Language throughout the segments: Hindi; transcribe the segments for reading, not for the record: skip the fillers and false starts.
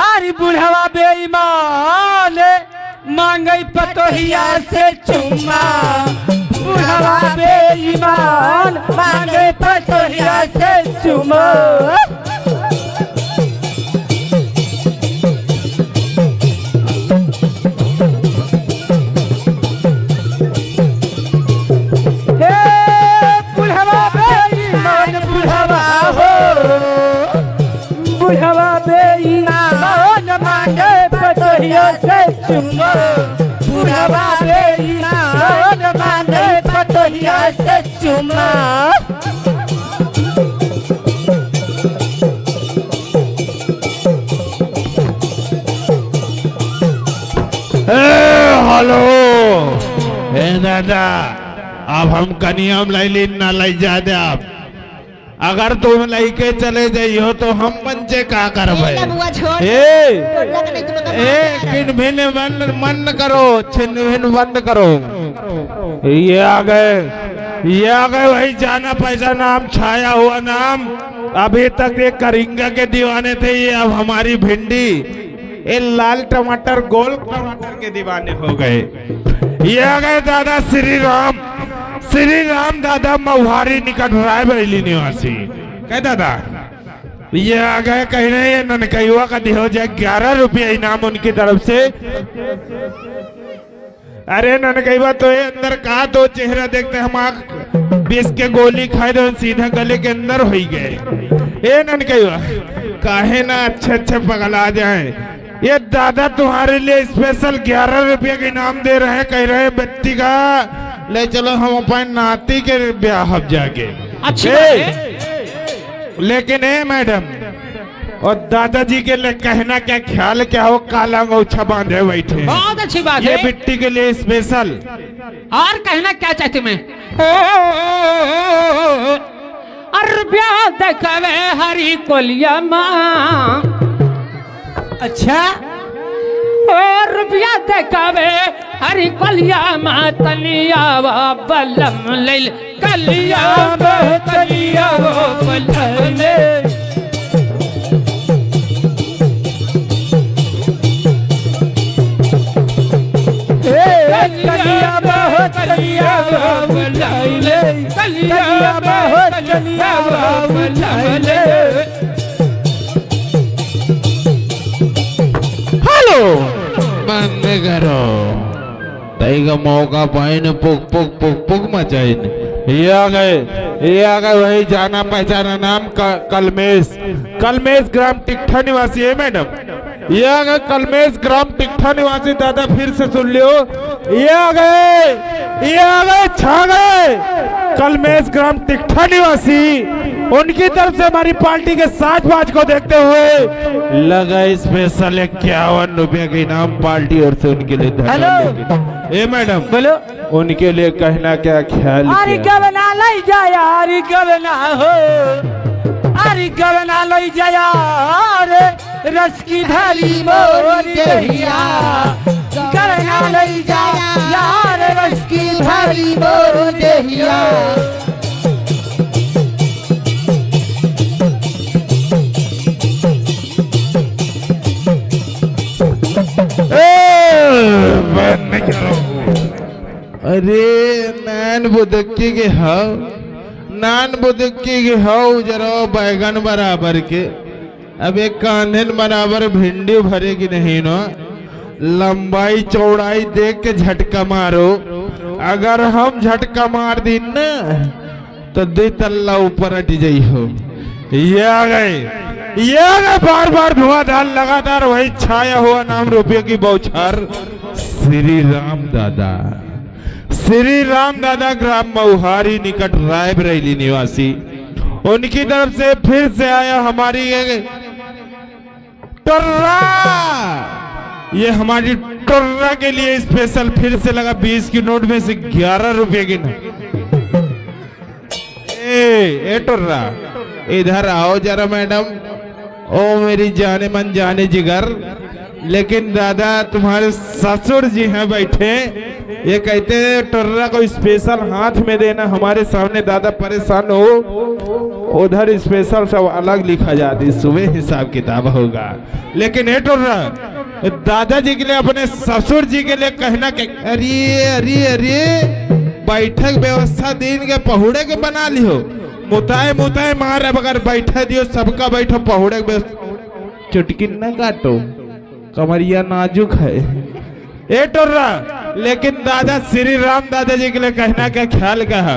अरे बुढ़वा बेईमान मांगई पतोहिया से चुम्मा, बुढ़वा बेईमान मांगे पतोहिया से चुम्मा। बुढ़वा बेईमान मांगे पतोहिया से चुम्मा, बुढ़वा बेईमान मांगे पतोहिया से चुम्मा। हेलो दादा, अब हम कनियम लैली ना लै जा दे। आप अगर तुम लैके चले जाइयो तो हम पंचे का करबे। किन बंद करो, छिन बंद करो। ये आ गए वही जाना पैसा नाम, छाया हुआ नाम। अभी तक ये करिंगा के दीवाने थे, ये अब हमारी भिंडी, ये लाल टमाटर गोल टमाटर के दीवाने हो गए। ये आ गए दादा श्री राम दादा महुआरी निकट रायबरेली निवासी। कह दादा ये आ गए, कह रहे हैं ननकैया का दी हो जाए 11 रुपया इनाम उनकी तरफ से। अरे ननकैया तो ये अंदर कहा तो चेहरा देखते हम आँख 20 के गोली खाए तो सीधा गले के अंदर हो गए। ए ननकैया काहे ना अच्छे पगला जाए। ये दादा तुम्हारे लिए स्पेशल 11 रुपये का इनाम दे रहे हैं। कह रहे हैं बत्ती का ले चलो हम अपने नाती के ब्याह जाके। अच्छी लेकिन मैडम और दादाजी के लिए कहना क्या ख्याल क्या हो, काला अंगूछा बांधे बैठे। बहुत अच्छी बात है, ये बिट्टी के लिए स्पेशल। और कहना क्या चाहती मैं? रुपया देखवे हरी कोलिया माँ। अच्छा रुपया देखवे हरी कोलिया माँ, तलिया बलम ले कलिया तलिया बलम ले। कलिया बहुत कलिया ले, कलिया बहुत कलिया ले। हेलो बंद करो, तई का मौका पाइन पुक पुक पुक पुक मचाइन। ये आ गए वही जाना पहचाना नाम कलमेश ग्राम टिकठा निवासी है मैडम। ये आ गए कलमेश ग्राम टिकठा निवासी। दादा फिर से सुन लियो, ये आ गए छा गए कलमेश ग्राम टिकठा निवासी। उनकी तरफ से हमारी पार्टी के 7 बाज को देखते हुए लगा स्पेशल 51 रुपया का इनाम पार्टी और से उनके लिए। हेलो ए मैडम बोलो, उनके लिए कहना क्या ख्याल? अरे गवना लई जाया, अरे गवना हो, अरे गवना लई जाया रे रस की धारी मोरी दहिया। गवना लई जाया यार रस की धारी मोरी दहिया। अरे नान बुदक्की के हाउ जरा बैगन बराबर के। अब एक कांधन बराबर भिंडी भरे की नहीं ना, लंबाई चौड़ाई देख के झटका मारो। अगर हम झटका मार दी ना तो 2 तल्ला ऊपर हट जाइ हो। ये आ गए बार बार धुआंधार लगातार वही छाया हुआ नाम रुपये की बौछार श्री राम दादा ग्राम महुआरी निकट रायबरेली निवासी। उनकी तरफ से फिर से आया हमारी टर्रा। ये हमारी टर्रा के लिए स्पेशल फिर से लगा 20 की नोट में से 11 रुपये की नोट। ए टर्रा इधर आओ जरा मैडम। ओ मेरी जाने मन जाने जिगर। लेकिन दादा तुम्हारे ससुर जी हैं बैठे, ये कहते हैं टर्रा को स्पेशल हाथ में देना हमारे सामने। दादा परेशान हो उधर स्पेशल सब अलग लिखा जाती, सुबह हिसाब किताब होगा। लेकिन ये तो दादाजी के लिए अपने ससुर जी के लिए कहना के अरे अरे अरे बैठक व्यवस्था दिन के पहुड़े के बना लियो, मुताए मुताए मारे बगैर बैठा दियो, सबका बैठो पहुड़े के व्यवस्था। चुटकी न काटो, कमरिया नाजुक है ए टोर्रा। लेकिन दादा श्री राम दादाजी के लिए कहना का ख्याल कहा।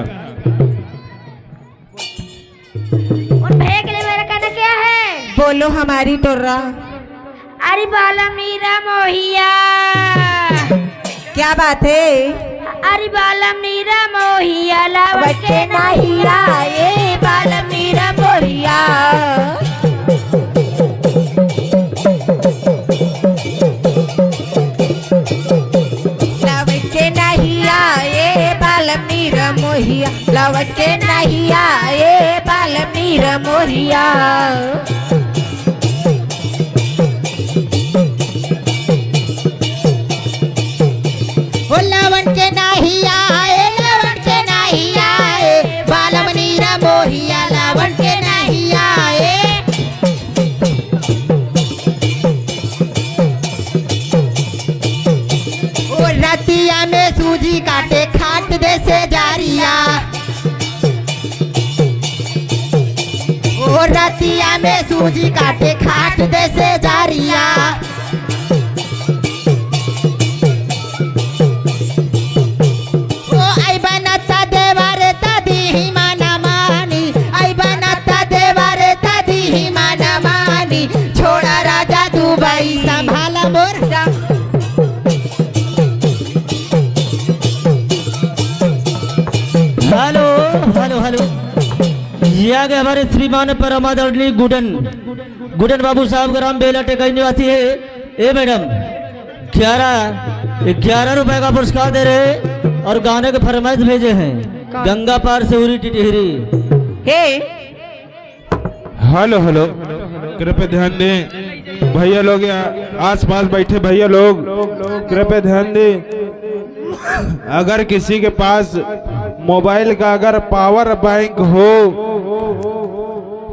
उन भैया के लिए मेरा कहना क्या है? बोलो हमारी टोर्रा। अरे बाला मीरा मोहिया, क्या बात है? अरे बाला मीरा मोहिया लावट के नाहिया, ये बाला मीरा मोहिया। लावट के नाहिया ये बाल मीरा मोहिया, लावट के नाहिया ये बाल मीरा मोहिया। लावण के नाहिया आए, लावण के नाहिया आए, बालम नीरा मोहिया लावण के नाहिया आए। ओ रतिया में सूजी काटे खाट दे से जारिया, ओ रतिया में सूजी काटे खाट दे से जारिया। छोड़ा राजा दुबई संभाला मोर्चा। हेलो हेलो हेलो, ये आ गए हमारे श्रीमान परमादरणीय गुडन बाबू साहब ग्राम बेला टेकाई निवासी है। ए मैडम 11 रुपए का पुरस्कार दे रहे और गाने के फरमाइश भेजे हैं। गंगा पार से उरी टिटहरी। हे हेलो हेलो, कृपया ध्यान दें भैया लोग, आसपास बैठे भैया लोग कृपया ध्यान दें। अगर किसी के पास मोबाइल का अगर पावर बैंक हो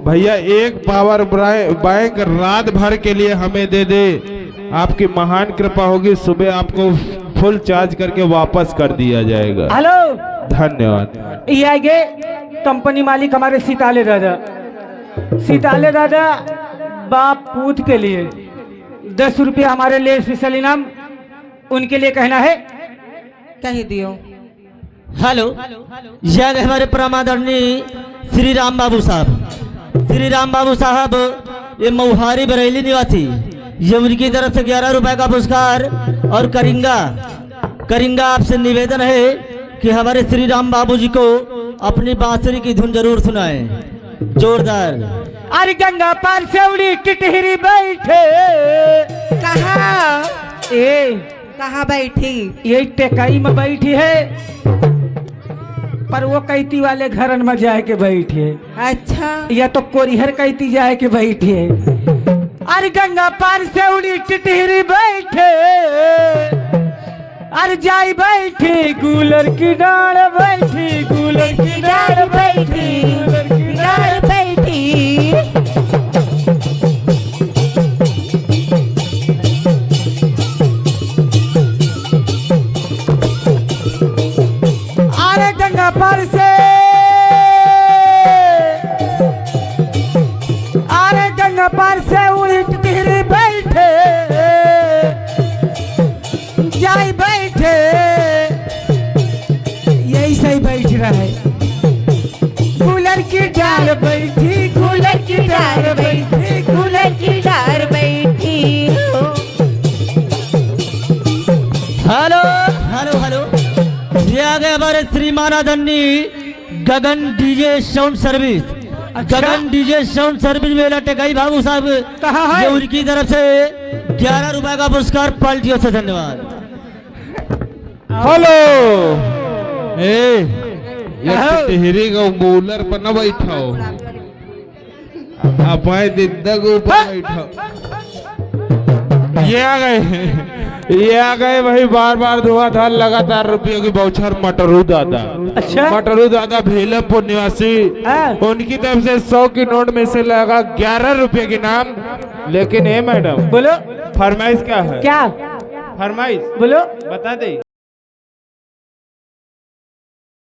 भैया, एक पावर बैंक रात भर के लिए हमें दे दे, आपकी महान कृपा होगी। सुबह आपको फुल चार्ज करके वापस कर दिया जाएगा। हेलो, धन्यवाद। ये आगे कंपनी मालिक हमारे सीताले दादा बाप पूत के लिए 10 रुपया हमारे लिए स्पेशल इनाम, उनके लिए कहना है। कह दियो। हेलो, यह हमारे परमादरणीय श्री राम बाबू साहब ये मऊहारी बरेली निवासी, ये उनकी तरफ से 11 रुपए का पुरस्कार। और करिंगा आपसे निवेदन है कि हमारे श्री राम बाबू जी को अपनी बांसुरी की धुन जरूर सुनाएं, जोरदार। अरे गंगा पार से उड़ी टिटहरी बैठे। कहाँ? कहाँ बैठी? ये टेकाई में बैठी है, पर वो कैती वाले घरन में जाए के बैठी है। अच्छा, या तो कोरिहर कैती जाए के बैठी है। अरे गंगा पार से उड़ी टिटहरी बैठे, अरे जाई बैठी कूलर की डाल बैठी, कूलर की डाल बैठी, कूलर की डाल बैठी। अरे गंगा पार से, अरे गंगा पार से उड़ी टिटहरी बैठे, जाई बैठे, यही सही बैठ रहा है। कूलर की डाल बैठी, कूलर की डाल बैठी, कूलर की डाल बैठी। हेलो हेलो हेलो, ये आ गए हमारे श्रीमान आदरणीय गगन डीजे साउंड सर्विस। गगन डीजे साउंड सर्विस मेला टेकाई बाबू साहब कहाँ है? ये उनकी तरफ से 11 रुपए का पुरस्कार पार्टियों से। धन्यवाद। हेलो, टिटहरी का कूलर पर न बैठाओ, आप दिद्दा के ऊपर बैठो। ये आ गए ये आ गए वही बार बार धुआंधार लगातार रुपयों की बौछार मटरू दादा। अच्छा मटरू दादा भीलमपुर निवासी। हाँ। उनकी तरफ से 100 की नोट में से लगा 11 रुपए के नाम। लेकिन ये मैडम बोलो फरमाइश क्या है? क्या फरमाइश बोलो बता दे।